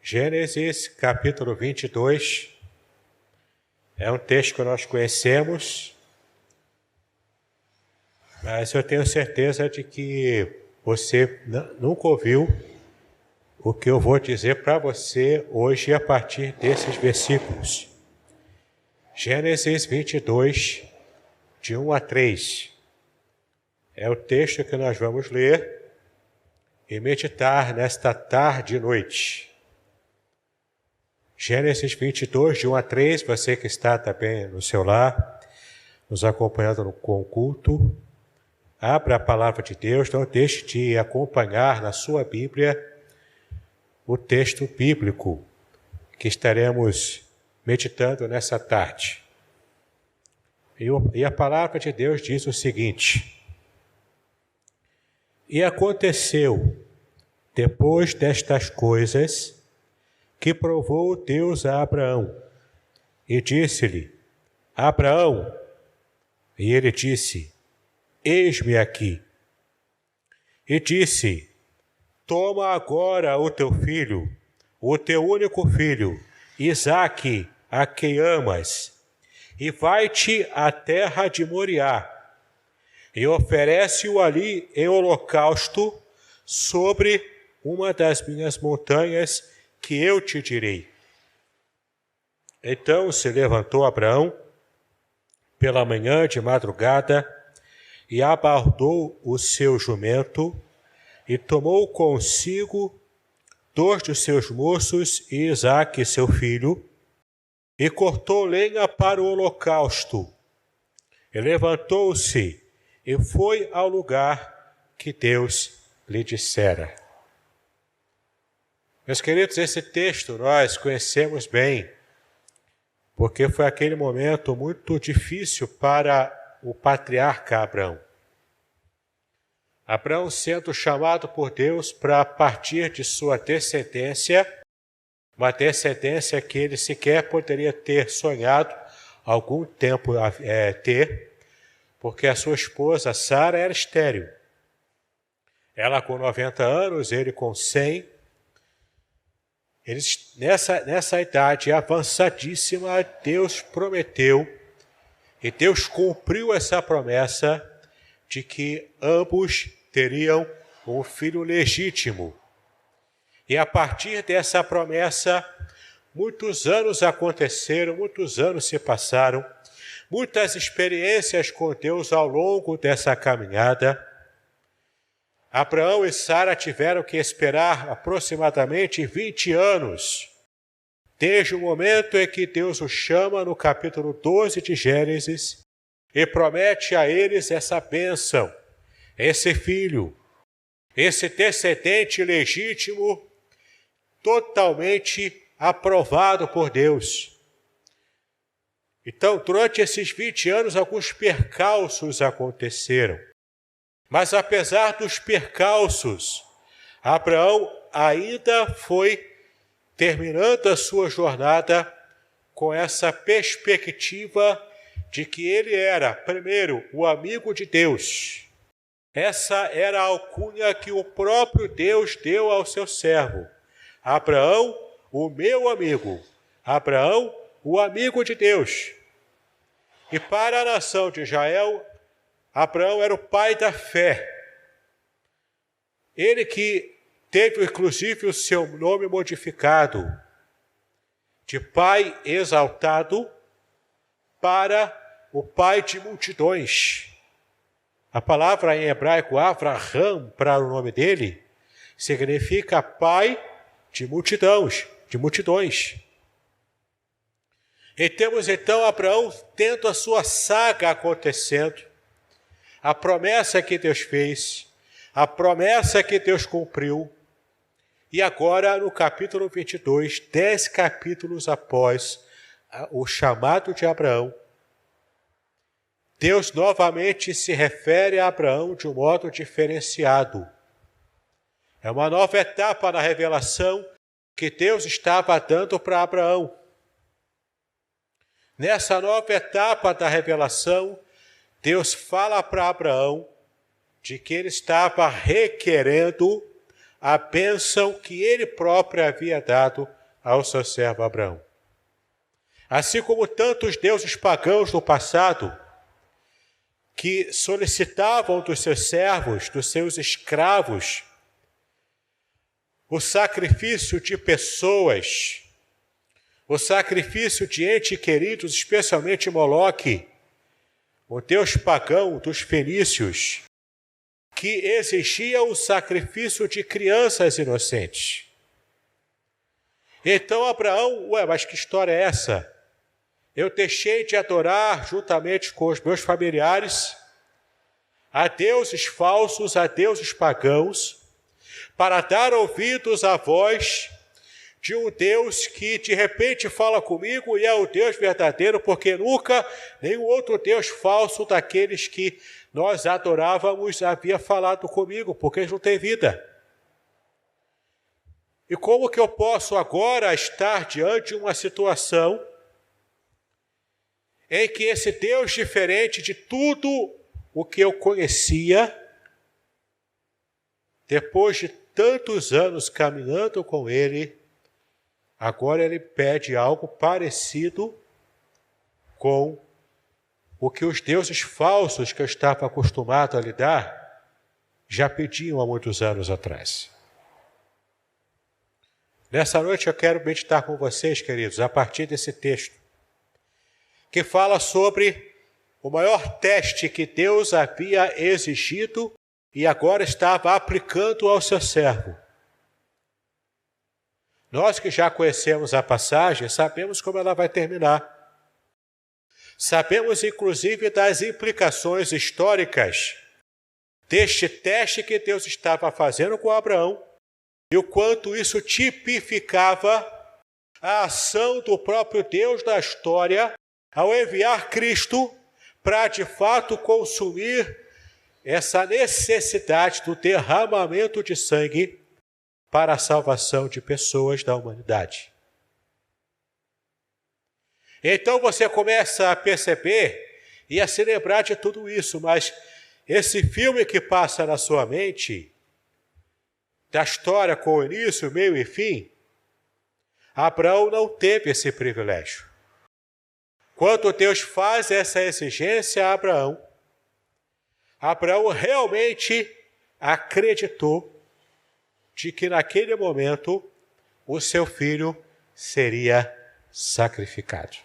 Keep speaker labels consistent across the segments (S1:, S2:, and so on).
S1: Gênesis capítulo 22 é um texto que nós conhecemos, mas eu tenho certeza de que você nunca ouviu o que eu vou dizer para você hoje a partir desses versículos. Gênesis 22, de 1 a 3, é o texto que nós vamos ler e meditar nesta tarde e noite. Gênesis 22, de 1 a 3, você que está também no seu lar, nos acompanhando com o culto, abra a palavra de Deus, não deixe de acompanhar na sua Bíblia o texto bíblico que estaremos meditando nessa tarde. E a palavra de Deus diz o seguinte: E aconteceu, depois destas coisas, que provou Deus a Abraão, e disse-lhe: Abraão, e ele disse: Eis-me aqui. E disse: Toma agora o teu filho, o teu único filho, Isaque, a quem amas, e vai-te à terra de Moriá, e oferece-o ali em holocausto sobre uma das minhas montanhas que eu te direi. Então se levantou Abraão pela manhã de madrugada e abordou o seu jumento e tomou consigo 2 dos seus moços e Isaque, seu filho, e cortou lenha para o holocausto. E levantou-se e foi ao lugar que Deus lhe dissera. Meus queridos, esse texto nós conhecemos bem, porque foi aquele momento muito difícil para o patriarca Abraão. Abraão sendo chamado por Deus para partir de sua descendência, uma descendência que ele sequer poderia ter sonhado algum tempo ter, porque a sua esposa Sara era estéril. Ela com 90 anos, ele com 100. Eles, nessa idade avançadíssima, Deus prometeu, e Deus cumpriu essa promessa de que ambos teriam um filho legítimo. E a partir dessa promessa, muitos anos aconteceram, muitos anos se passaram, muitas experiências com Deus ao longo dessa caminhada. Abraão e Sara tiveram que esperar aproximadamente 20 anos, desde o momento em que Deus os chama no capítulo 12 de Gênesis e promete a eles essa bênção, esse filho, esse descendente legítimo, totalmente aprovado por Deus. Então, durante esses 20 anos, alguns percalços aconteceram. Mas apesar dos percalços, Abraão ainda foi terminando a sua jornada com essa perspectiva de que ele era, primeiro, o amigo de Deus. Essa era a alcunha que o próprio Deus deu ao seu servo. Abraão, o meu amigo. Abraão, o amigo de Deus. E para a nação de Israel, Abraão era o pai da fé. Ele que teve, inclusive, o seu nome modificado de pai exaltado para o pai de multidões. A palavra em hebraico, Avraham, para o nome dele, significa pai de multidões, E temos então Abraão tendo a sua saga acontecendo, a promessa que Deus fez, a promessa que Deus cumpriu. E agora, no capítulo 22, 10 capítulos após o chamado de Abraão, Deus novamente se refere a Abraão de um modo diferenciado. É uma nova etapa na revelação que Deus estava dando para Abraão. Nessa nova etapa da revelação, Deus fala para Abraão de que ele estava requerendo a bênção que ele próprio havia dado ao seu servo Abraão. Assim como tantos deuses pagãos no passado, que solicitavam dos seus servos, dos seus escravos, o sacrifício de pessoas, o sacrifício de entes queridos, especialmente Moloque, o deus pagão dos fenícios, que exigia o sacrifício de crianças inocentes. Então Abraão, mas que história é essa? Eu deixei de adorar juntamente com os meus familiares a deuses falsos, a deuses pagãos, para dar ouvidos à voz de um Deus que de repente fala comigo e é o Deus verdadeiro, porque nunca nenhum outro Deus falso daqueles que nós adorávamos havia falado comigo, porque eles não têm vida. E como que eu posso agora estar diante de uma situação em que esse Deus diferente de tudo o que eu conhecia, depois de tantos anos caminhando com ele, agora ele pede algo parecido com o que os deuses falsos que eu estava acostumado a lidar já pediam há muitos anos atrás. Nessa noite eu quero meditar com vocês, queridos, a partir desse texto, que fala sobre o maior teste que Deus havia exigido e agora estava aplicando ao seu servo. Nós que já conhecemos a passagem, sabemos como ela vai terminar. Sabemos, inclusive, das implicações históricas deste teste que Deus estava fazendo com Abraão e o quanto isso tipificava a ação do próprio Deus na história ao enviar Cristo para, de fato, consumir essa necessidade do derramamento de sangue para a salvação de pessoas da humanidade. Então você começa a perceber e a se lembrar de tudo isso, mas esse filme que passa na sua mente, da história com o início, meio e fim, Abraão não teve esse privilégio. Quando Deus faz essa exigência a Abraão, Abraão realmente acreditou de que naquele momento o seu filho seria sacrificado.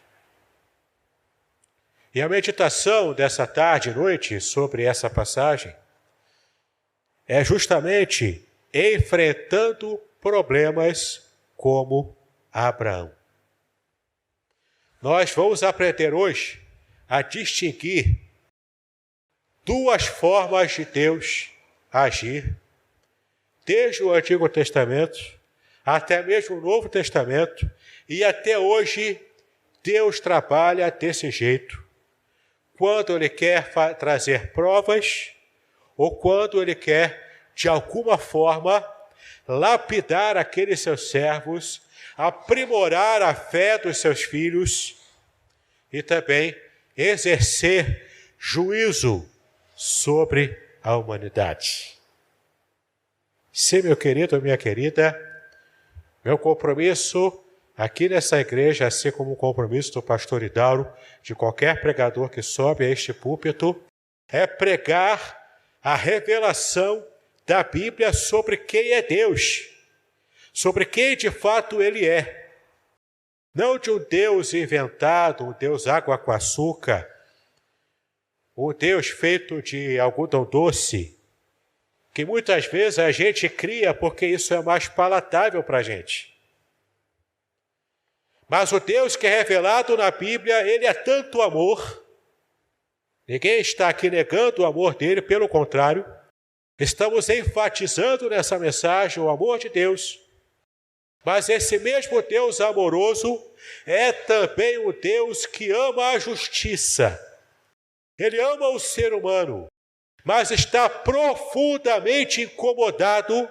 S1: E a meditação dessa tarde e noite sobre essa passagem é justamente enfrentando problemas como Abraão. Nós vamos aprender hoje a distinguir duas formas de Deus agir, desde o Antigo Testamento até mesmo o Novo Testamento, e até hoje Deus trabalha desse jeito, quando Ele quer trazer provas ou quando Ele quer, de alguma forma, lapidar aqueles seus servos, aprimorar a fé dos seus filhos e também exercer juízo sobre a humanidade. Sim, meu querido, minha querida, meu compromisso aqui nessa igreja, assim como o compromisso do pastor Idauro, de qualquer pregador que sobe a este púlpito, é pregar a revelação da Bíblia sobre quem é Deus, sobre quem de fato Ele é. Não de um Deus inventado, um Deus água com açúcar, um Deus feito de algodão doce, que muitas vezes a gente cria porque isso é mais palatável para a gente. Mas o Deus que é revelado na Bíblia, Ele é tanto amor. Ninguém está aqui negando o amor dele, pelo contrário, estamos enfatizando nessa mensagem o amor de Deus. Mas esse mesmo Deus amoroso é também o Deus que ama a justiça. Ele ama o ser humano, mas está profundamente incomodado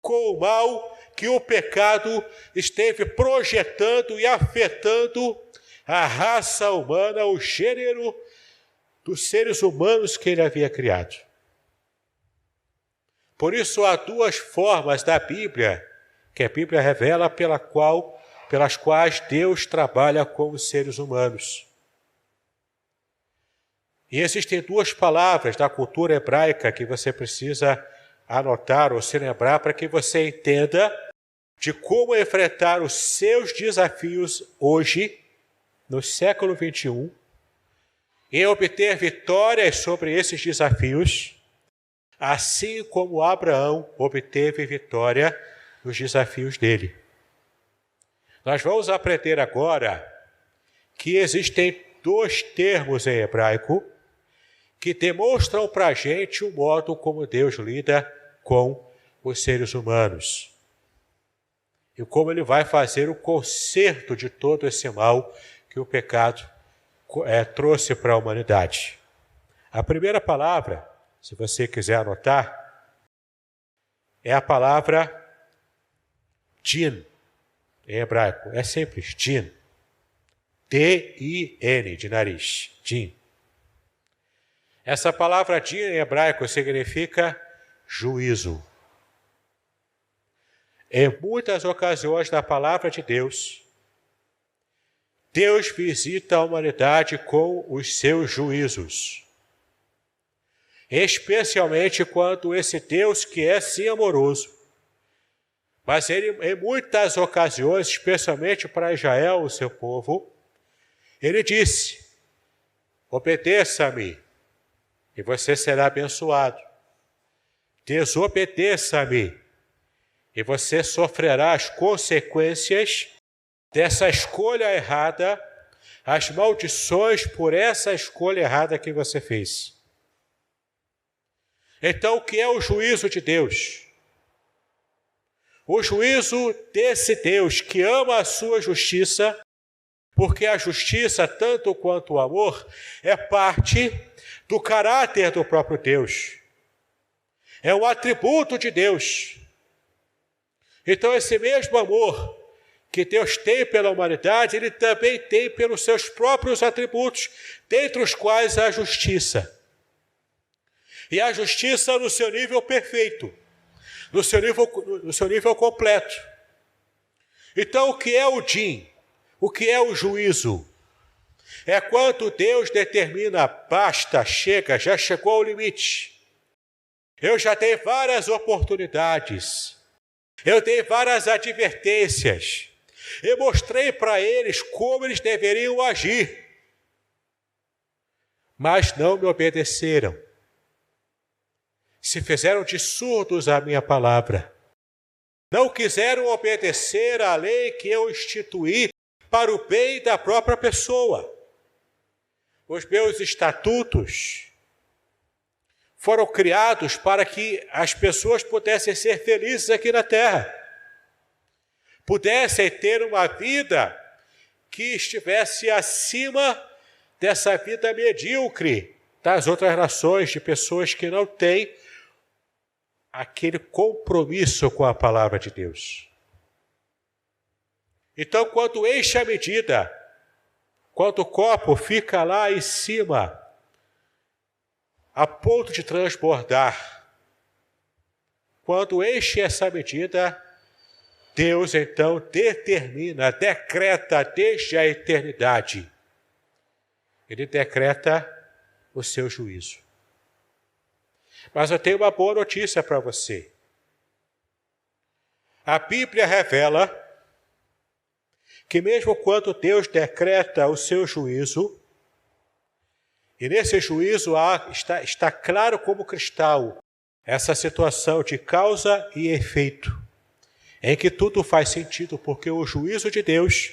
S1: com o mal que o pecado esteve projetando e afetando a raça humana, o gênero dos seres humanos que Ele havia criado. Por isso há duas formas da Bíblia, que a Bíblia revela pelas quais Deus trabalha com os seres humanos. E existem duas palavras da cultura hebraica que você precisa anotar ou se lembrar para que você entenda de como enfrentar os seus desafios hoje, no século XXI, e obter vitórias sobre esses desafios, assim como Abraão obteve vitória nos desafios dele. Nós vamos aprender agora que existem dois termos em hebraico que demonstram para a gente o modo como Deus lida com os seres humanos e como Ele vai fazer o conserto de todo esse mal que o pecado trouxe para a humanidade. A primeira palavra, se você quiser anotar, é a palavra din, em hebraico. É simples, din. D-I-N, de nariz, din. Essa palavra din em hebraico significa juízo. Em muitas ocasiões na palavra de Deus, Deus visita a humanidade com os seus juízos. Especialmente quando esse Deus que é sim amoroso, mas ele em muitas ocasiões, especialmente para Israel, o seu povo, ele disse: obedeça-me e você será abençoado. Desobedeça-me e você sofrerá as consequências dessa escolha errada, as maldições por essa escolha errada que você fez. Então, o que é o juízo de Deus? O juízo desse Deus que ama a sua justiça, porque a justiça, tanto quanto o amor, é parte do caráter do próprio Deus. É um atributo de Deus. Então, esse mesmo amor que Deus tem pela humanidade, Ele também tem pelos seus próprios atributos, dentre os quais a justiça. E a justiça no seu nível perfeito, no seu nível completo. Então, o que é o din? O que é o juízo? É quando Deus determina, basta, chega, já chegou ao limite. Eu já dei várias oportunidades. Eu dei várias advertências. Eu mostrei para eles como eles deveriam agir. Mas não me obedeceram. Se fizeram de surdos à minha palavra. Não quiseram obedecer à lei que eu instituí para o bem da própria pessoa. Os meus estatutos foram criados para que as pessoas pudessem ser felizes aqui na terra. Pudessem ter uma vida que estivesse acima dessa vida medíocre das outras nações, de pessoas que não têm aquele compromisso com a palavra de Deus. Então, quando enche a medida, quando o copo fica lá em cima, a ponto de transbordar, quando enche essa medida, Deus então determina, decreta desde a eternidade. Ele decreta o seu juízo. Mas eu tenho uma boa notícia para você. A Bíblia revela que mesmo quando Deus decreta o seu juízo, e nesse juízo está claro como cristal essa situação de causa e efeito, em que tudo faz sentido, porque o juízo de Deus,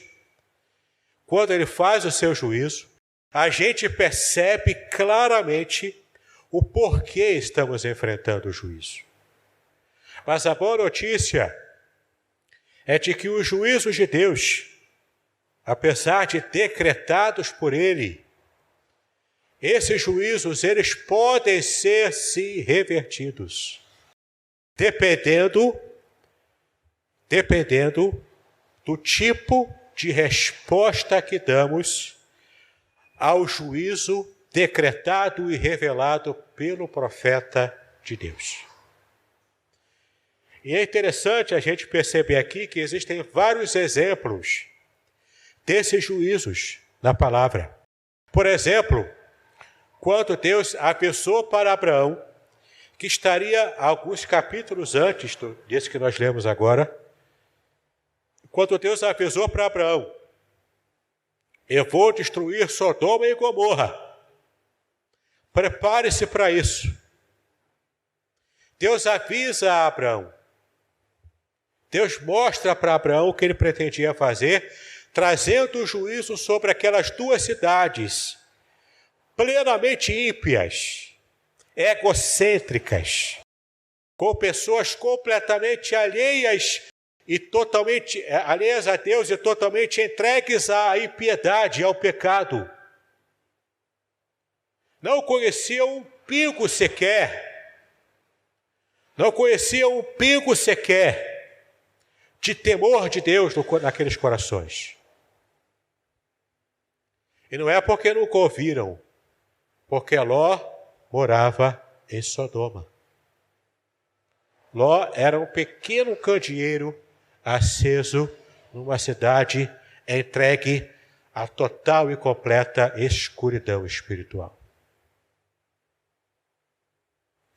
S1: quando Ele faz o seu juízo, a gente percebe claramente o porquê estamos enfrentando o juízo. Mas a boa notícia é de que os juízos de Deus, apesar de decretados por Ele, esses juízos, eles podem ser, sim, revertidos, dependendo do tipo de resposta que damos ao juízo decretado e revelado pelo profeta de Deus. E é interessante a gente perceber aqui que existem vários exemplos desses juízos na palavra. Por exemplo, quando Deus avisou para Abraão, que estaria alguns capítulos antes desse que nós lemos agora, quando Deus avisou para Abraão, eu vou destruir Sodoma e Gomorra. Prepare-se para isso. Deus avisa a Abraão. Deus mostra para Abraão o que ele pretendia fazer, trazendo o juízo sobre aquelas duas cidades, plenamente ímpias, egocêntricas, com pessoas completamente alheias a Deus e totalmente entregues à impiedade e ao pecado. Não conheciam um pingo sequer, de temor de Deus naqueles corações. E não é porque nunca ouviram, porque Ló morava em Sodoma. Ló era um pequeno candeeiro aceso numa cidade entregue à total e completa escuridão espiritual.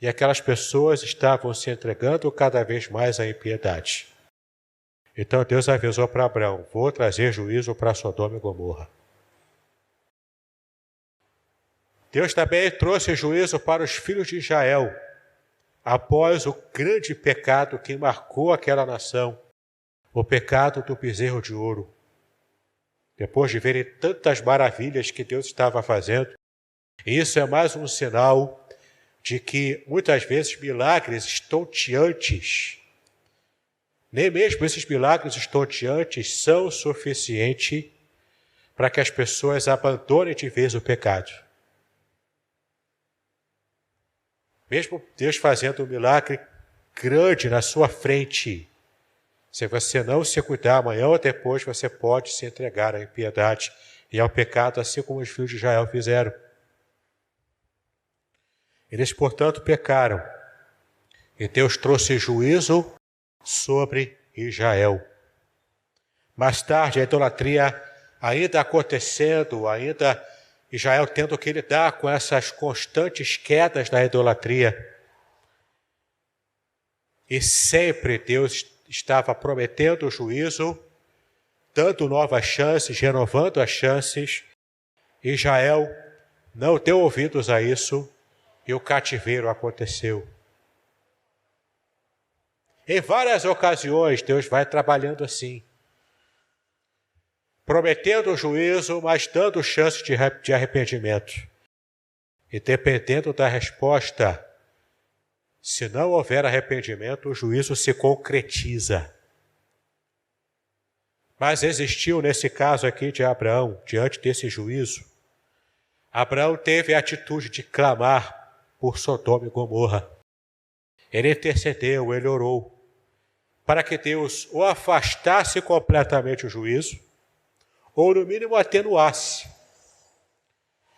S1: E aquelas pessoas estavam se entregando cada vez mais à impiedade. Então Deus avisou para Abraão, vou trazer juízo para Sodoma e Gomorra. Deus também trouxe juízo para os filhos de Israel, após o grande pecado que marcou aquela nação, o pecado do bezerro de ouro. Depois de verem tantas maravilhas que Deus estava fazendo, e isso é mais um sinal de que muitas vezes milagres estonteantes, nem mesmo esses milagres estonteantes são suficientes para que as pessoas abandonem de vez o pecado. Mesmo Deus fazendo um milagre grande na sua frente, se você não se cuidar, amanhã ou depois você pode se entregar à impiedade e ao pecado, assim como os filhos de Israel fizeram. Eles, portanto, pecaram, e Deus trouxe juízo sobre Israel. Mais tarde, a idolatria ainda acontecendo, ainda Israel tendo que lidar com essas constantes quedas da idolatria. E sempre Deus estava prometendo o juízo, dando novas chances, renovando as chances. Israel não deu ouvidos a isso e o cativeiro aconteceu. Em várias ocasiões, Deus vai trabalhando assim, prometendo o juízo, mas dando chance de arrependimento. E dependendo da resposta, se não houver arrependimento, o juízo se concretiza. Mas existiu nesse caso aqui de Abraão, diante desse juízo, Abraão teve a atitude de clamar por Sodoma e Gomorra. Ele intercedeu, ele orou, para que Deus o afastasse completamente o juízo, ou no mínimo atenuasse.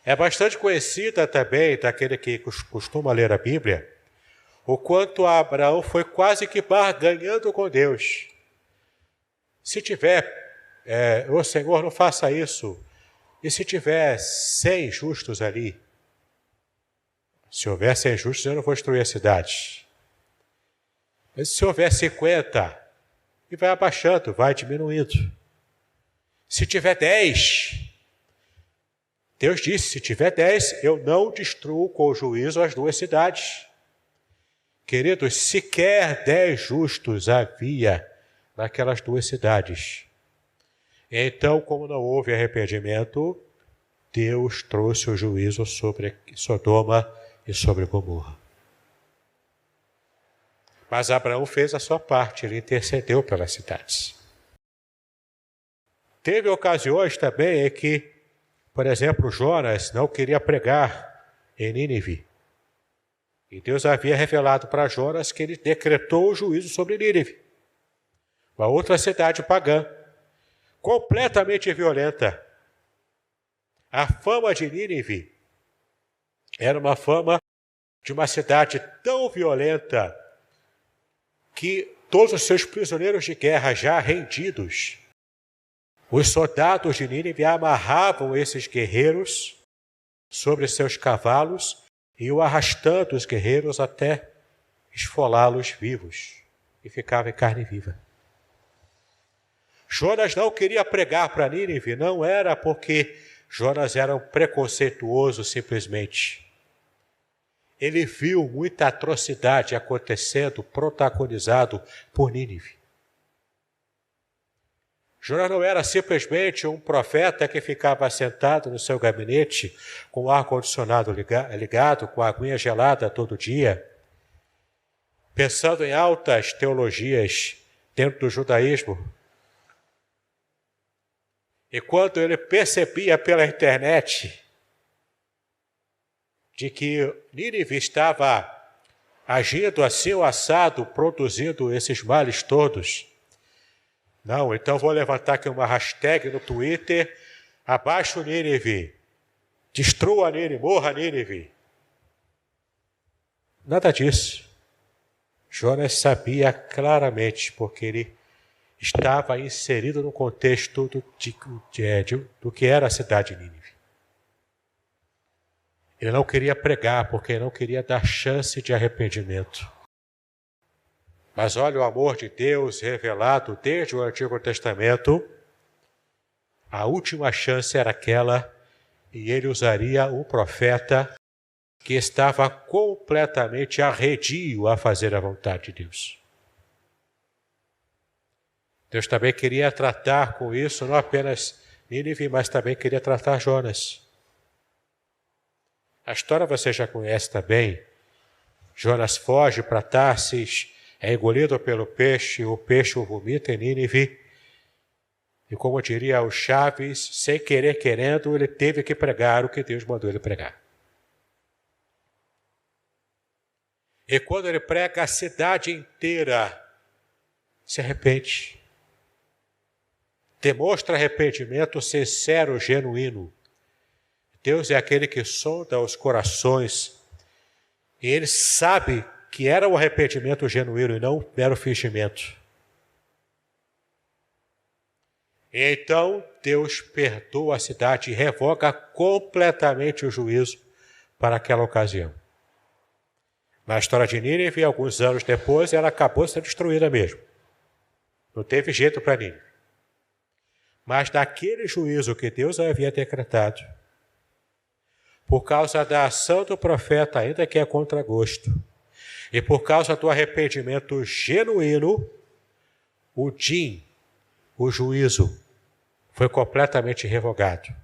S1: É bastante conhecida também, daquele que costuma ler a Bíblia, o quanto Abraão foi quase que barganhando com Deus. Se tiver, ô Senhor, não faça isso. E se tiver 100 justos ali? Se houver 100 justos, eu não vou destruir a cidade. Mas se houver 50, e vai abaixando, vai diminuindo. Se tiver 10, Deus disse, se tiver 10, eu não destruo com juízo as duas cidades. Queridos, sequer 10 justos havia naquelas duas cidades. Então, como não houve arrependimento, Deus trouxe o juízo sobre Sodoma e sobre Gomorra. Mas Abraão fez a sua parte, ele intercedeu pelas cidades. Teve ocasiões também em que, por exemplo, Jonas não queria pregar em Nínive. E Deus havia revelado para Jonas que ele decretou o juízo sobre Nínive, uma outra cidade pagã, completamente violenta. A fama de Nínive era uma fama de uma cidade tão violenta que todos os seus prisioneiros de guerra já rendidos, os soldados de Nínive amarravam esses guerreiros sobre seus cavalos e iam arrastando os guerreiros até esfolá-los vivos, e ficava em carne viva. Jonas não queria pregar para Nínive, não era porque Jonas era um preconceituoso simplesmente. Ele viu muita atrocidade acontecendo, protagonizado por Nínive. Jonas não era simplesmente um profeta que ficava sentado no seu gabinete com o ar-condicionado ligado, com a aguinha gelada todo dia, pensando em altas teologias dentro do judaísmo. E quando ele percebia pela internet de que Nínive estava agindo assim o assado, produzindo esses males todos, não, então vou levantar aqui uma hashtag no Twitter, abaixo Nínive, destrua Nínive, morra Nínive. Nada disso. Jonas sabia claramente, porque ele estava inserido no contexto do que era a cidade de Nínive. Ele não queria pregar, porque ele não queria dar chance de arrependimento. Mas olha o amor de Deus revelado desde o Antigo Testamento. A última chance era aquela, e ele usaria um profeta que estava completamente arredio a fazer a vontade de Deus. Deus também queria tratar com isso, não apenas Nínive, mas também queria tratar Jonas. A história você já conhece também. Jonas foge para Tarsis, é engolido pelo peixe, o peixe o vomita em Nínive. E como diria o Chaves, sem querer querendo, ele teve que pregar o que Deus mandou ele pregar. E quando ele prega, a cidade inteira se arrepende. Demonstra arrependimento sincero, genuíno. Deus é aquele que sonda os corações. E ele sabe que era o arrependimento genuíno e não um mero fingimento. E então Deus perdoa a cidade e revoga completamente o juízo para aquela ocasião. Na história de Nínive, alguns anos depois, ela acabou sendo destruída mesmo. Não teve jeito para Nínive. Mas daquele juízo que Deus havia decretado, por causa da ação do profeta, ainda que é contra gosto, e por causa do arrependimento genuíno, o juízo, foi completamente revogado.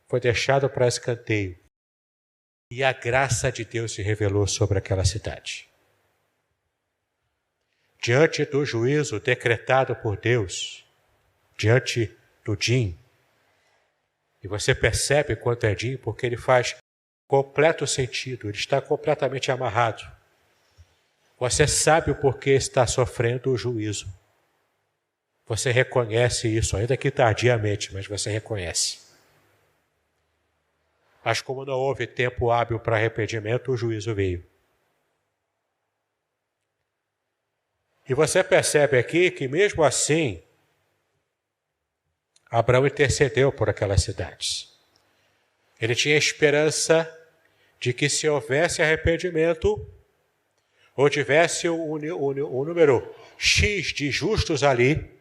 S1: Foi deixado para escanteio. E a graça de Deus se revelou sobre aquela cidade. Diante do juízo decretado por Deus, diante do Din, e você percebe quanto é Din, porque ele faz completo sentido, ele está completamente amarrado. Você sabe o porquê está sofrendo o juízo. Você reconhece isso, ainda que tardiamente, mas você reconhece. Mas como não houve tempo hábil para arrependimento, o juízo veio. E você percebe aqui que mesmo assim, Abraão intercedeu por aquelas cidades. Ele tinha esperança de que se houvesse arrependimento, ou tivesse um número X de justos ali,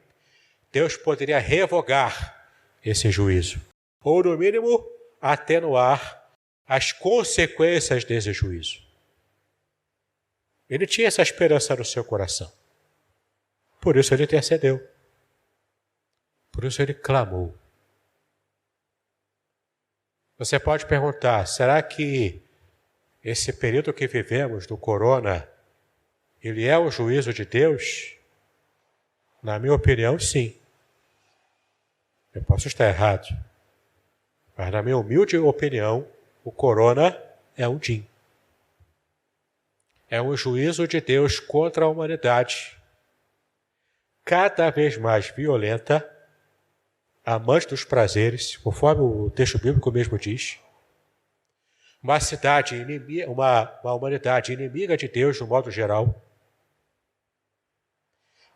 S1: Deus poderia revogar esse juízo. Ou no mínimo, atenuar as consequências desse juízo. Ele tinha essa esperança no seu coração. Por isso ele intercedeu. Por isso ele clamou. Você pode perguntar, será que esse período que vivemos do corona, ele é o juízo de Deus? Na minha opinião, sim. Eu posso estar errado. Mas na minha humilde opinião, o corona é um Din. É um juízo de Deus contra a humanidade, cada vez mais violenta, amante dos prazeres, conforme o texto bíblico mesmo diz. Uma cidade inimiga, uma humanidade inimiga de Deus, de um modo geral.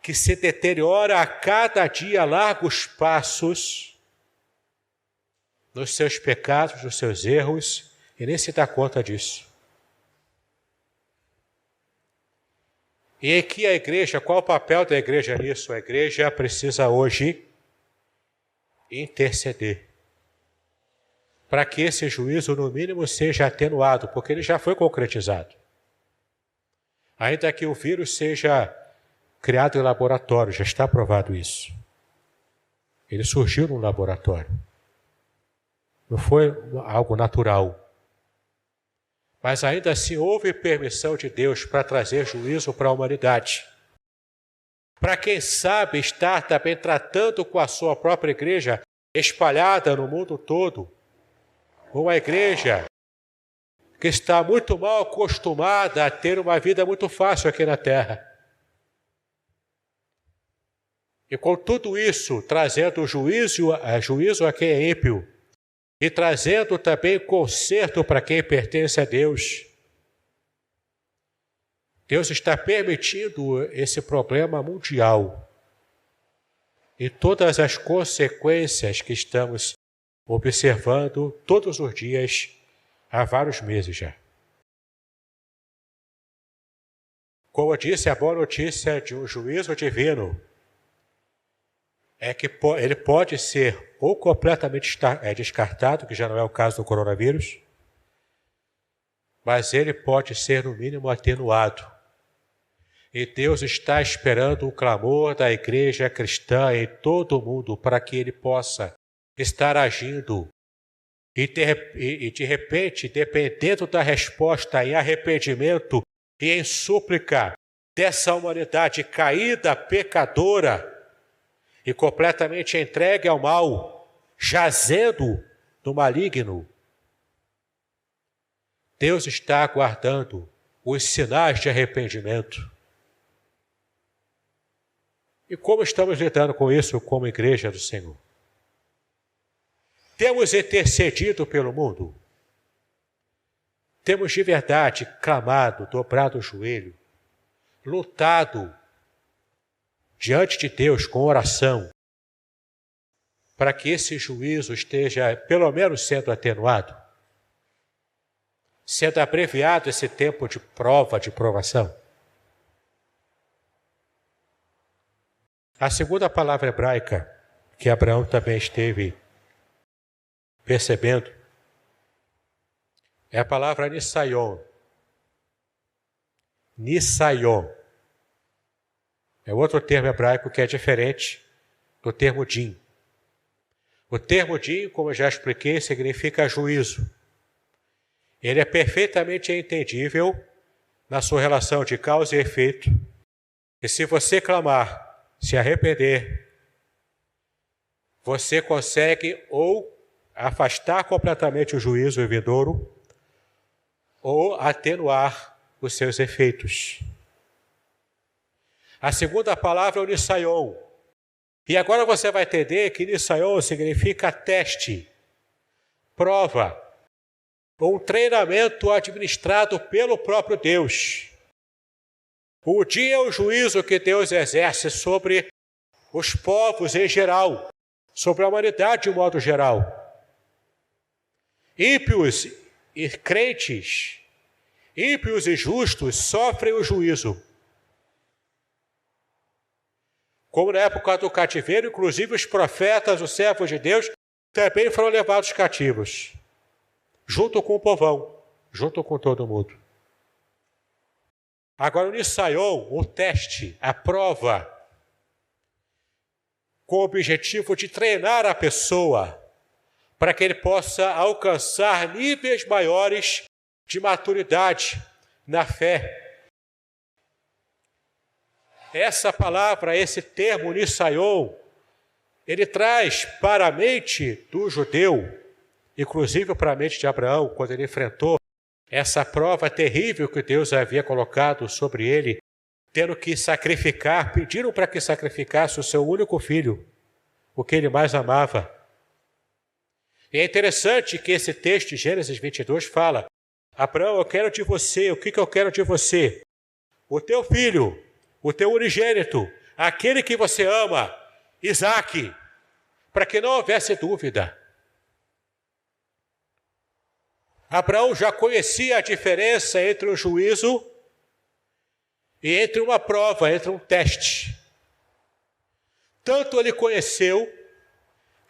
S1: que se deteriora a cada dia a largos passos nos seus pecados, nos seus erros, e nem se dá conta disso. E aqui a igreja, qual o papel da igreja nisso? A igreja precisa hoje interceder para que esse juízo, no mínimo, seja atenuado, porque ele já foi concretizado. Ainda que o vírus seja criado em laboratório, já está provado isso. Ele surgiu num laboratório. Não foi algo natural. Mas ainda assim houve permissão de Deus para trazer juízo para a humanidade. Para quem sabe estar também tratando com a sua própria igreja espalhada no mundo todo. Uma igreja que está muito mal acostumada a ter uma vida muito fácil aqui na terra. E com tudo isso, trazendo juízo a quem é ímpio, e trazendo também conserto para quem pertence a Deus. Deus está permitindo esse problema mundial e todas as consequências que estamos observando todos os dias há vários meses já. Como eu disse, a boa notícia de um juízo divino é que ele pode ser ou completamente descartado, que já não é o caso do coronavírus, mas ele pode ser, no mínimo, atenuado. E Deus está esperando o clamor da igreja cristã em todo o mundo para que ele possa estar agindo. E de repente, dependendo da resposta em arrependimento e em súplica dessa humanidade caída, pecadora, e completamente entregue ao mal, jazendo no maligno, Deus está aguardando os sinais de arrependimento. E como estamos lidando com isso como igreja do Senhor? Temos intercedido pelo mundo? Temos de verdade clamado, dobrado o joelho, lutado diante de Deus com oração, para que esse juízo esteja, pelo menos, sendo atenuado, sendo abreviado esse tempo de prova, de provação. A segunda palavra hebraica, que Abraão também esteve percebendo, é a palavra Nisayon. Nisayon. É outro termo hebraico que é diferente do termo din. O termo din, como eu já expliquei, significa juízo. Ele é perfeitamente entendível na sua relação de causa e efeito. E se você clamar, se arrepender, você consegue ou afastar completamente o juízo vindouro ou atenuar os seus efeitos. A segunda palavra é o Nisayon. E agora você vai entender que Nisayon significa teste, prova, ou um treinamento administrado pelo próprio Deus. O dia é o juízo que Deus exerce sobre os povos em geral, sobre a humanidade de modo geral. Ímpios e crentes, ímpios e justos sofrem o juízo. Como na época do cativeiro, inclusive os profetas, os servos de Deus, também foram levados cativos, junto com o povão, junto com todo mundo. Agora o Nisayon, o teste, a prova, com o objetivo de treinar a pessoa para que ele possa alcançar níveis maiores de maturidade na fé. Essa palavra, esse termo Nisayon, ele traz para a mente do judeu, inclusive para a mente de Abraão, quando ele enfrentou essa prova terrível que Deus havia colocado sobre ele, tendo que sacrificar, pediram para que sacrificasse o seu único filho, o que ele mais amava. E é interessante que esse texto de Gênesis 22 fala: Abraão, eu quero de você, o que eu quero de você? O teu filho, o teu unigênito, aquele que você ama, Isaque, para que não houvesse dúvida. Abraão já conhecia a diferença entre um juízo e entre uma prova, entre um teste. Tanto ele conheceu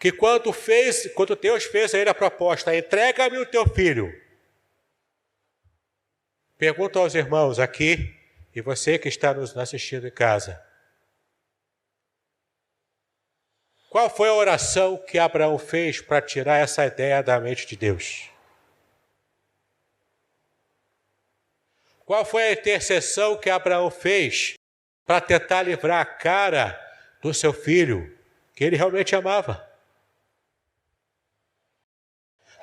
S1: que quando Deus fez a ele a proposta, entrega-me o teu filho. Pergunto aos irmãos aqui, e você que está nos assistindo em casa, qual foi a oração que Abraão fez para tirar essa ideia da mente de Deus? Qual foi a intercessão que Abraão fez para tentar livrar a cara do seu filho, que ele realmente amava?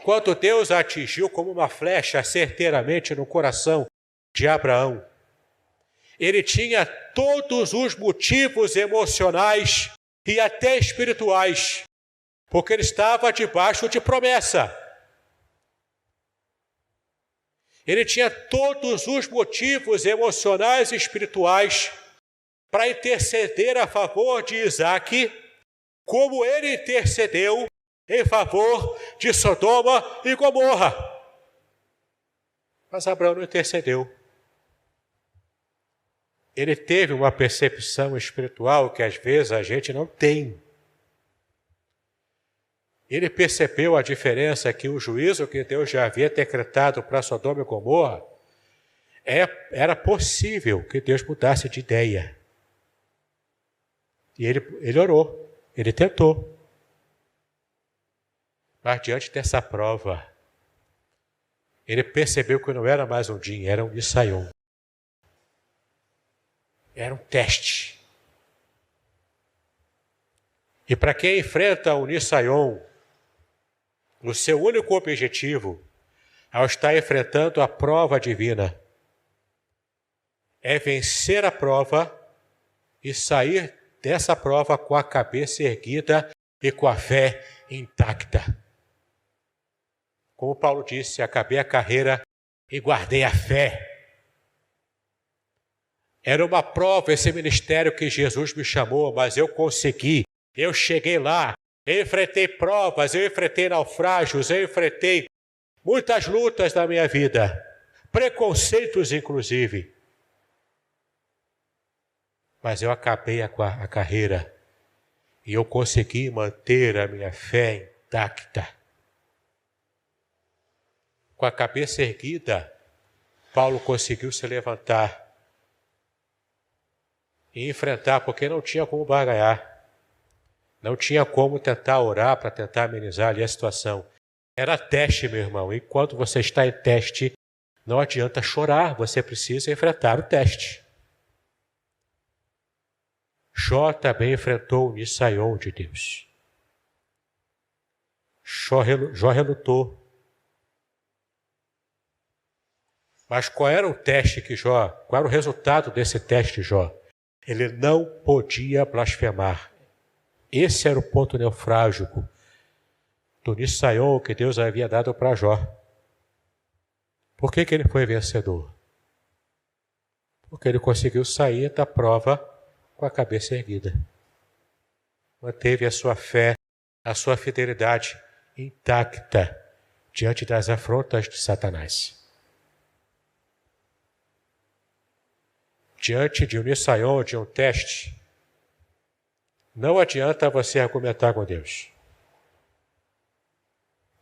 S1: Quando Deus atingiu como uma flecha certeiramente no coração de Abraão, ele tinha todos os motivos emocionais e até espirituais, porque ele estava debaixo de promessa. Ele tinha todos os motivos emocionais e espirituais para interceder a favor de Isaque, como ele intercedeu em favor de Sodoma e Gomorra. Mas Abraão não intercedeu. Ele teve uma percepção espiritual que às vezes a gente não tem. Ele percebeu a diferença que o juízo que Deus já havia decretado para Sodoma e Gomorra, era possível que Deus mudasse de ideia. E ele orou, ele tentou. Mas diante dessa prova, ele percebeu que não era mais um din, era um Nisaion. Era um teste. E para quem enfrenta o Nisaion, o seu único objetivo, ao estar enfrentando a prova divina, é vencer a prova e sair dessa prova com a cabeça erguida e com a fé intacta. Como Paulo disse, acabei a carreira e guardei a fé. Era uma prova esse ministério que Jesus me chamou, mas eu consegui, eu cheguei lá, eu enfrentei provas, eu enfrentei naufrágios, eu enfrentei muitas lutas na minha vida, preconceitos inclusive. Mas eu acabei a carreira e eu consegui manter a minha fé intacta. Com a cabeça erguida, Paulo conseguiu se levantar e enfrentar, porque não tinha como barganhar. Não tinha como tentar orar para tentar amenizar ali a situação. Era teste, meu irmão. Enquanto você está em teste, não adianta chorar, você precisa enfrentar o teste. Jó também enfrentou o Nisaion de Deus. Jó relutou. Mas qual era o teste qual era o resultado desse teste, Jó? Ele não podia blasfemar. Esse era o ponto neurálgico do Nisaion que Deus havia dado para Jó. Por que ele foi vencedor? Porque ele conseguiu sair da prova com a cabeça erguida. Manteve a sua fé, a sua fidelidade intacta diante das afrontas de Satanás. Diante de um Nisaion, de um teste, não adianta você argumentar com Deus.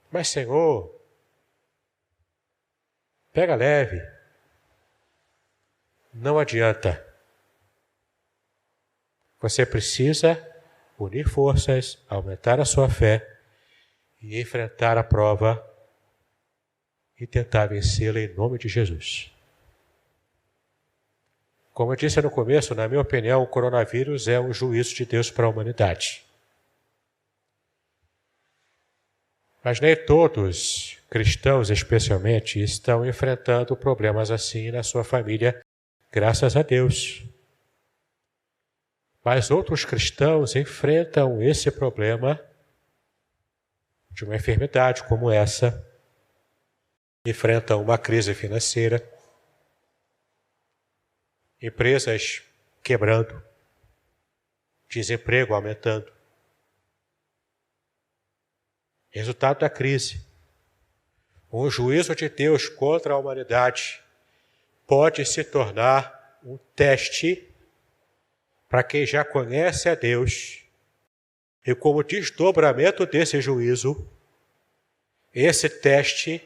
S1: Mas, Senhor, pega leve. Não adianta. Você precisa unir forças, aumentar a sua fé e enfrentar a prova e tentar vencê-la em nome de Jesus. Como eu disse no começo, na minha opinião, o coronavírus é um juízo de Deus para a humanidade. Mas nem todos, cristãos especialmente, estão enfrentando problemas assim na sua família, graças a Deus. Mas outros cristãos enfrentam esse problema de uma enfermidade como essa, enfrentam uma crise financeira, empresas quebrando, desemprego aumentando. Resultado da crise. Um juízo de Deus contra a humanidade pode se tornar um teste para quem já conhece a Deus. E como desdobramento desse juízo, esse teste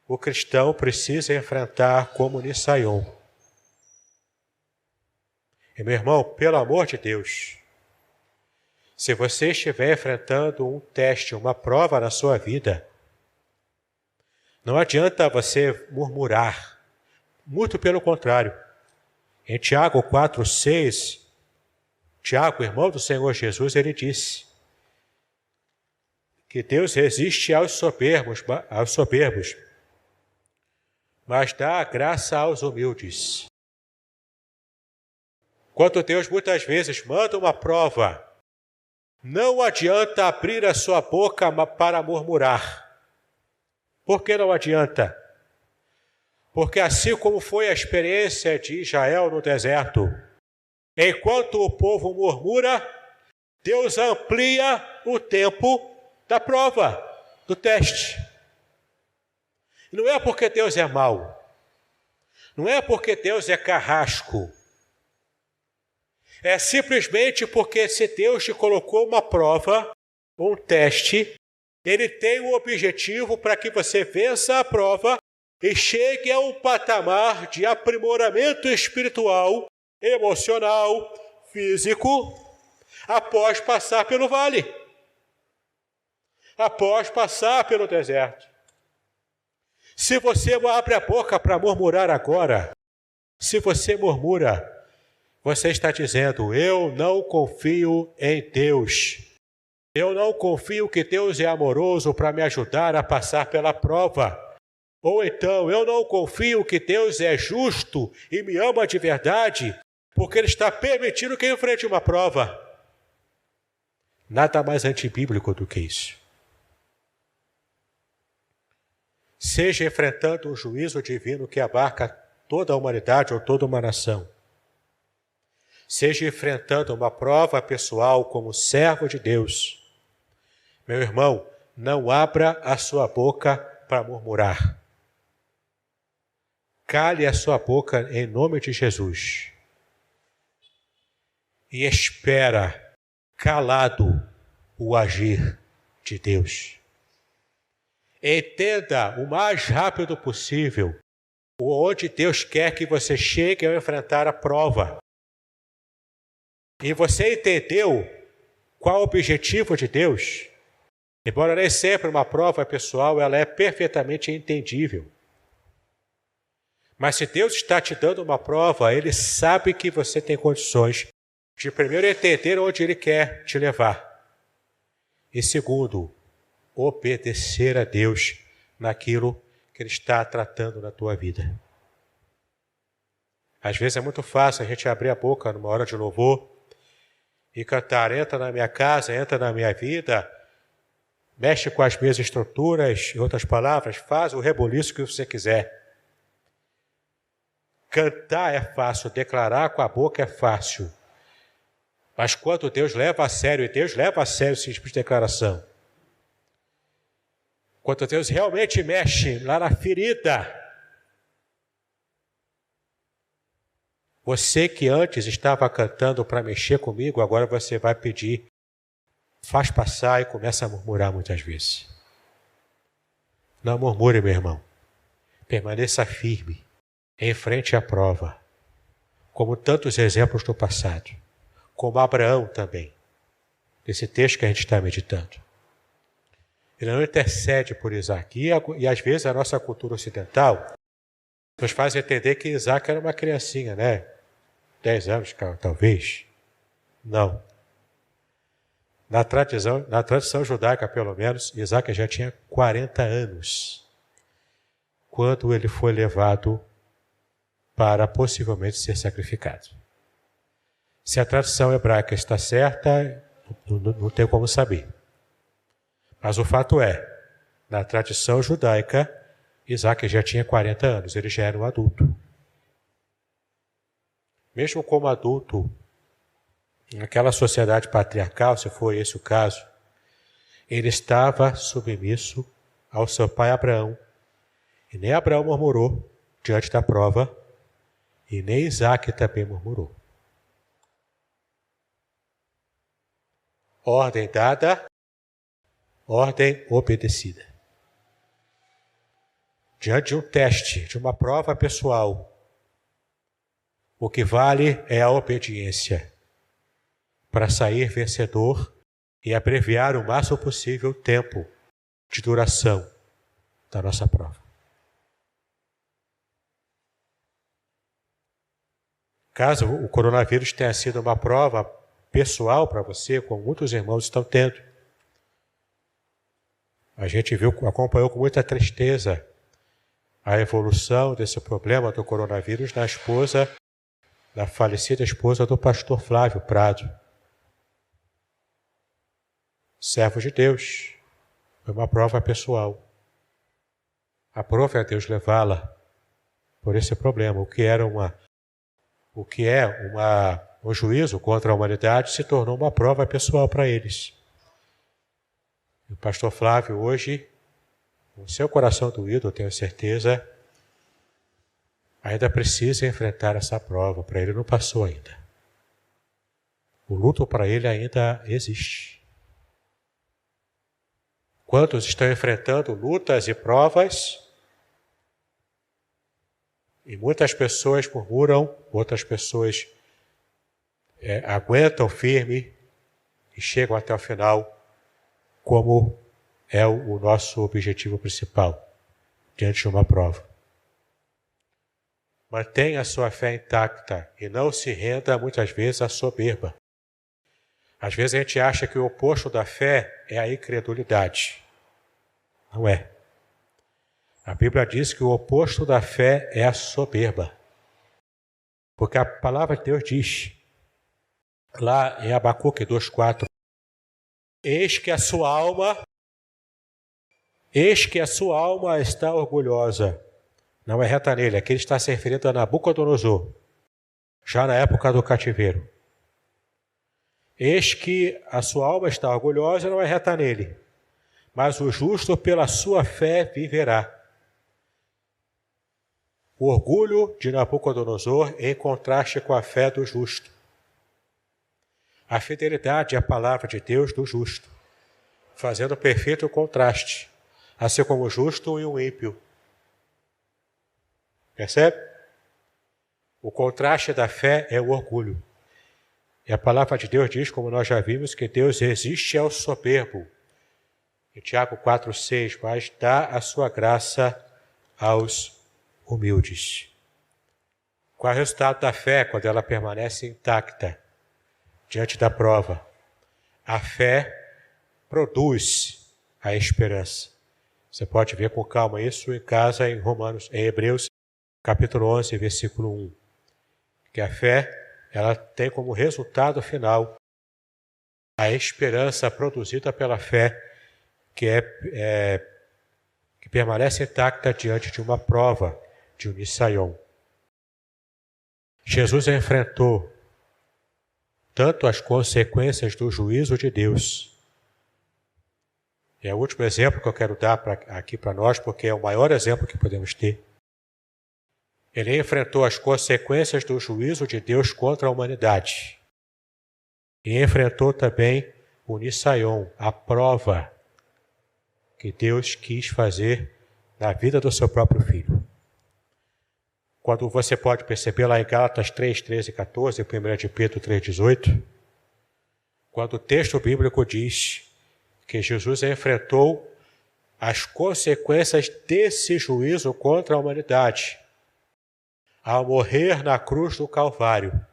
S1: o cristão precisa enfrentar como Nisaion. E meu irmão, pelo amor de Deus, se você estiver enfrentando um teste, uma prova na sua vida, não adianta você murmurar. Muito pelo contrário. Em Tiago 4:6, Tiago, irmão do Senhor Jesus, ele disse que Deus resiste aos soberbos, mas dá graça aos humildes. Quando Deus muitas vezes manda uma prova, não adianta abrir a sua boca para murmurar. Por que não adianta? Porque assim como foi a experiência de Israel no deserto, enquanto o povo murmura, Deus amplia o tempo da prova, do teste. Não é porque Deus é mau, não é porque Deus é carrasco, é simplesmente porque se Deus te colocou uma prova, um teste, Ele tem um objetivo para que você vença a prova e chegue a um patamar de aprimoramento espiritual, emocional, físico, após passar pelo vale, após passar pelo deserto. Se você abre a boca para murmurar agora, se você murmura, você está dizendo, eu não confio em Deus. Eu não confio que Deus é amoroso para me ajudar a passar pela prova. Ou então, eu não confio que Deus é justo e me ama de verdade, porque Ele está permitindo que eu enfrente uma prova. Nada mais antibíblico do que isso. Seja enfrentando um juízo divino que abarca toda a humanidade ou toda uma nação, seja enfrentando uma prova pessoal como servo de Deus, meu irmão, não abra a sua boca para murmurar. Cale a sua boca em nome de Jesus. E espera, calado, o agir de Deus. Entenda o mais rápido possível onde Deus quer que você chegue ao enfrentar a prova. E você entendeu qual o objetivo de Deus? Embora nem sempre uma prova pessoal, ela é perfeitamente entendível. Mas se Deus está te dando uma prova, Ele sabe que você tem condições de primeiro entender onde Ele quer te levar. E segundo, obedecer a Deus naquilo que Ele está tratando na tua vida. Às vezes é muito fácil a gente abrir a boca numa hora de louvor e cantar, entra na minha casa, entra na minha vida, mexe com as minhas estruturas, em outras palavras, faz o reboliço que você quiser. Cantar é fácil, declarar com a boca é fácil. Mas quando Deus leva a sério, e Deus leva a sério esse tipo de declaração, quando Deus realmente mexe lá na ferida, você que antes estava cantando para mexer comigo, agora você vai pedir, faz passar e começa a murmurar muitas vezes. Não murmure, meu irmão. Permaneça firme, em frente à prova, como tantos exemplos do passado, como Abraão também, nesse texto que a gente está meditando. Ele não intercede por Isaac. E às vezes a nossa cultura ocidental nos faz entender que Isaac era uma criancinha, né? 10 anos, talvez. Não. Na tradição judaica, pelo menos, Isaac já tinha 40 anos quando ele foi levado para possivelmente ser sacrificado. Se a tradição hebraica está certa, não tem como saber. Mas o fato é, na tradição judaica, Isaac já tinha 40 anos, ele já era um adulto. Mesmo como adulto, naquela sociedade patriarcal, se for esse o caso, ele estava submisso ao seu pai Abraão. E nem Abraão murmurou diante da prova, e nem Isaque também murmurou. Ordem dada, ordem obedecida. Diante de um teste, de uma prova pessoal, o que vale é a obediência para sair vencedor e abreviar o máximo possível o tempo de duração da nossa prova. Caso o coronavírus tenha sido uma prova pessoal para você, como muitos irmãos estão tendo, a gente acompanhou com muita tristeza a evolução desse problema do coronavírus na falecida esposa do pastor Flávio Prado. Servo de Deus, foi uma prova pessoal. Aprove a Deus levá-la por esse problema. O que é um juízo contra a humanidade se tornou uma prova pessoal para eles. E o pastor Flávio hoje, com seu coração doído, eu tenho certeza, ainda precisa enfrentar essa prova. Para ele não passou ainda. O luto para ele ainda existe. Quantos estão enfrentando lutas e provas? E muitas pessoas murmuram, outras pessoas aguentam firme e chegam até o final, como é o nosso objetivo principal diante de uma prova. Mantenha a sua fé intacta e não se renda muitas vezes à soberba. Às vezes a gente acha que o oposto da fé é a incredulidade. Não é. A Bíblia diz que o oposto da fé é a soberba. Porque a palavra de Deus diz, lá em Abacuque 2,4, eis que a sua alma está orgulhosa. Não é reta nele, aqui ele está se referindo a Nabucodonosor, já na época do cativeiro. Eis que a sua alma está orgulhosa, não é reta nele, mas o justo pela sua fé viverá. O orgulho de Nabucodonosor em contraste com a fé do justo. A fidelidade é a palavra de Deus do justo, fazendo perfeito contraste, assim como o justo e o ímpio. Percebe? O contraste da fé é o orgulho. E a palavra de Deus diz, como nós já vimos, que Deus resiste ao soberbo. Em Tiago 4,6, mas dá a sua graça aos humildes. Qual é o resultado da fé quando ela permanece intacta diante da prova? A fé produz a esperança. Você pode ver com calma isso em casa em Hebreus capítulo 11, versículo 1. Que a fé, ela tem como resultado final a esperança produzida pela fé, que permanece intacta diante de uma prova de um Nisaion. Jesus enfrentou tanto as consequências do juízo de Deus. É o último exemplo que eu quero dar aqui para nós, porque é o maior exemplo que podemos ter. Ele enfrentou as consequências do juízo de Deus contra a humanidade. E enfrentou também o Nisaion, a prova que Deus quis fazer na vida do seu próprio filho. Quando você pode perceber lá em Gálatas 3, 13 e 14, 1 de Pedro 3, 18, quando o texto bíblico diz que Jesus enfrentou as consequências desse juízo contra a humanidade, ao morrer na cruz do Calvário.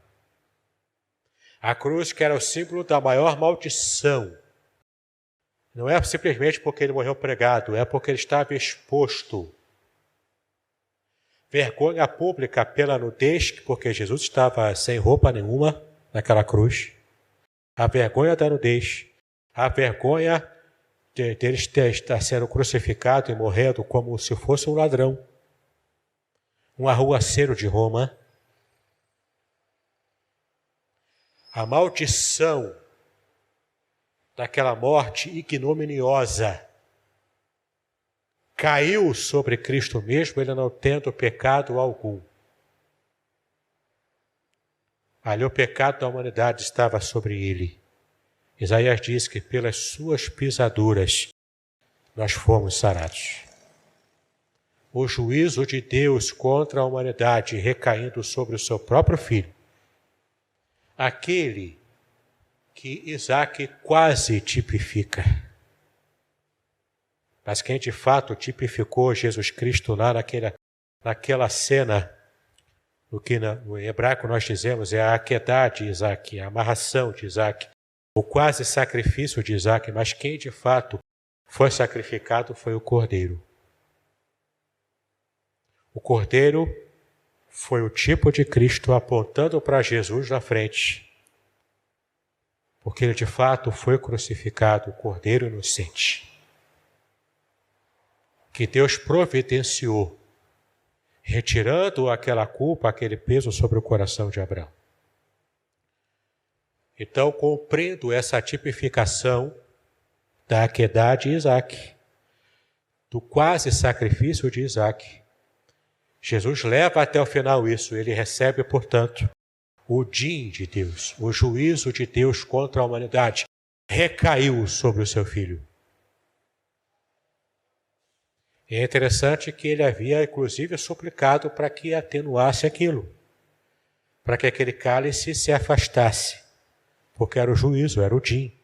S1: A cruz que era o símbolo da maior maldição. Não é simplesmente porque ele morreu pregado, é porque ele estava exposto. Vergonha pública pela nudez, porque Jesus estava sem roupa nenhuma naquela cruz. A vergonha da nudez. A vergonha de ele estar sendo crucificado e morrendo como se fosse um ladrão. Um arruaceiro de Roma. a maldição daquela morte ignominiosa caiu sobre Cristo mesmo, ele não tendo pecado algum. Ali o pecado da humanidade estava sobre ele. Isaías diz que pelas suas pisaduras nós fomos sarados. O juízo de Deus contra a humanidade recaindo sobre o seu próprio filho, aquele que Isaac quase tipifica, mas quem de fato tipificou Jesus Cristo lá naquela cena, o que no hebraico nós dizemos é a akedah de Isaac, a amarração de Isaac, o quase sacrifício de Isaac, mas quem de fato foi sacrificado foi o Cordeiro. O Cordeiro foi o tipo de Cristo apontando para Jesus na frente, porque ele de fato foi crucificado, o Cordeiro inocente, que Deus providenciou, retirando aquela culpa, aquele peso sobre o coração de Abraão. Então, compreendo essa tipificação da akedah de Isaac, do quase sacrifício de Isaac. Jesus leva até o final isso, ele recebe, portanto, o din de Deus, o juízo de Deus contra a humanidade, recaiu sobre o seu filho. E é interessante que ele havia, inclusive, suplicado para que atenuasse aquilo, para que aquele cálice se afastasse, porque era o juízo, era o din.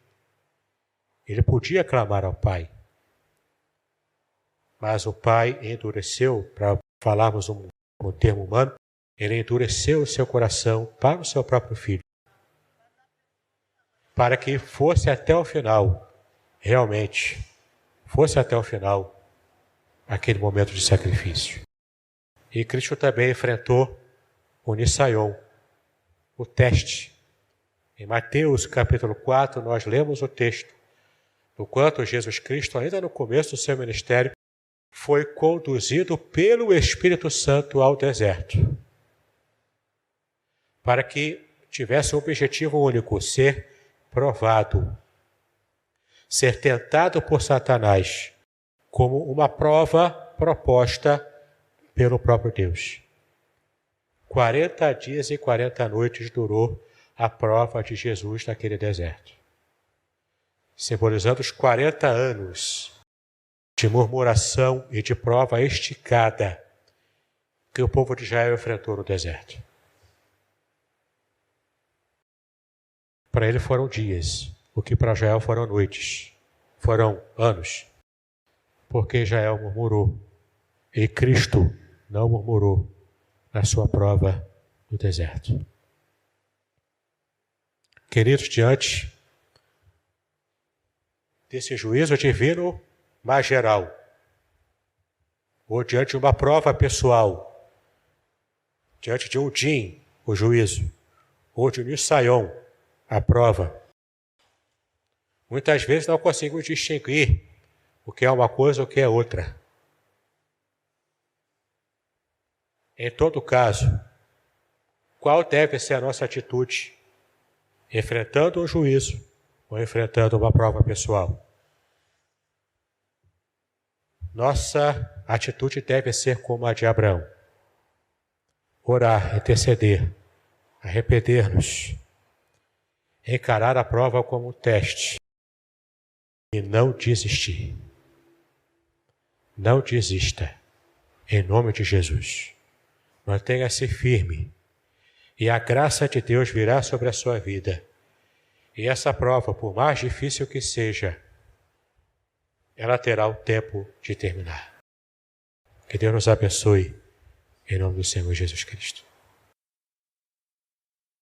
S1: Ele podia clamar ao Pai, mas o Pai endureceu, para falarmos um termo humano, ele endureceu o seu coração para o seu próprio filho, para que fosse até o final, realmente, fosse até o final, aquele momento de sacrifício. E Cristo também enfrentou o Nisaion, o teste. Em Mateus capítulo 4, nós lemos o texto, do quanto Jesus Cristo, ainda no começo do seu ministério, foi conduzido pelo Espírito Santo ao deserto, para que tivesse um objetivo único, ser provado, ser tentado por Satanás, como uma prova proposta pelo próprio Deus. 40 dias e 40 noites durou a prova de Jesus naquele deserto, simbolizando os 40 anos de murmuração e de prova esticada que o povo de Israel enfrentou no deserto. Para ele foram dias, o que para Israel foram noites, foram anos, porque Israel murmurou e Cristo não murmurou na sua prova no deserto. Queridos, diante desse juízo divino mais geral, ou diante de uma prova pessoal, diante de um din, o juízo, ou de um Nisaion, a prova, muitas vezes não conseguimos distinguir o que é uma coisa e o que é outra. Em todo caso, qual deve ser a nossa atitude, enfrentando um juízo ou enfrentando uma prova pessoal? Nossa atitude deve ser como a de Abraão: orar, interceder, arrepender-nos, encarar a prova como um teste e não desistir. Não desista, em nome de Jesus. Mantenha-se firme e a graça de Deus virá sobre a sua vida. E essa prova, por mais difícil que seja, ela terá o tempo de terminar. Que Deus nos abençoe, em nome do Senhor Jesus Cristo.